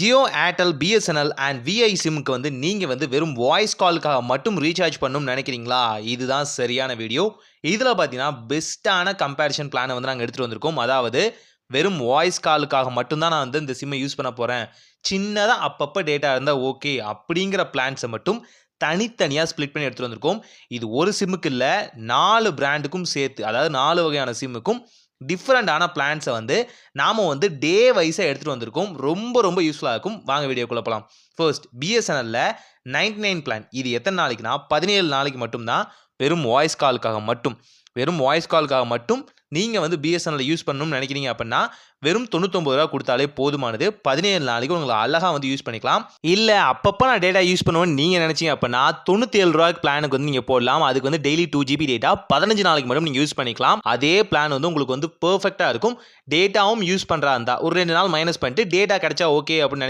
Jio, Airtel, BSNL and Vi சிம்க்கு வந்து நீங்க வந்து வெறும் வாய்ஸ் காலுக்காக மட்டும் ரீசார்ஜ் பண்ணணும்னு நினைக்கிறீங்களா? இதுதான் சரியான வீடியோ. இதுல பார்த்தீங்கன்னா, பெஸ்ட்டான கம்பேரிசன் பிளான வந்து நாங்க எடுத்துட்டு வந்திருக்கோம். அதாவது வெறும் வாய்ஸ் காலுக்காக மட்டும் தான் நான் வந்து இந்த சிம்ம யூஸ் பண்ண போறேன். சின்னதா அப்பப்ப டேட்டா இருந்தா ஓகே. அப்படிங்கிற பிளான்ஸ மட்டும் தனித்தனியா ஸ்ப்ளிட் பண்ணி எடுத்துட்டு வந்திருக்கோம். இது ஒரு சிம்முக்கு இல்ல, 4 பிராண்டுக்கும் சேர்த்து, அதாவது 4 வகையான சிம்முக்கும் டிஃபரண்டான பிளான்ஸ வந்து நாம வந்து டே வைஸா எடுத்துட்டு வந்திருக்கோம். ரொம்ப யூஸ்ஃபுல்லா இருக்கும். வாங்க வீடியோக்குள்ள போலாம். ஃபர்ஸ்ட் பிஎஸ்என்எல்ல 99 பிளான். இது எத்தன நாளைக்குன்னா 17 நாளைக்கு மட்டும் தான். வெறும் வாய்ஸ் காலுக்காக மட்டும். வெறும் வாய்ஸ் காலுக்காக மட்டும் நீங்க வந்து பிஎஸ்என்எல் யூஸ் பண்ணணும்னு நினைக்கிறீங்க அப்படின்னா, வெறும் ரூ. 99 குடுத்தாலே போதுமானது. 17 நாளைக்கு உங்கள அழகா வந்து யூஸ் பண்ணிக்கலாம். இல்ல அப்பப்ப நான் டேட்டா யூஸ் பண்ணுவேன்னு நீங்க நினைச்சீங்க அப்படின்னா, ரூ. 97 பிளானுக்கு வந்து நீங்க போடலாம். அதுக்கு வந்து டெய்லி 2 ஜிபி டேட்டா 15 நாளைக்கு மட்டும் நீங்க யூஸ் பண்ணிக்கலாம். அதே பிளான் வந்து உங்களுக்கு வந்து பெர்ஃபெக்ட்டா இருக்கும். டேட்டாவும் யூஸ் பண்றதா இருந்தா, ஒரு 2 நாள் மைனஸ் பண்ணிட்டு டேட்டா கிடைச்சா ஓகே அப்படின்னு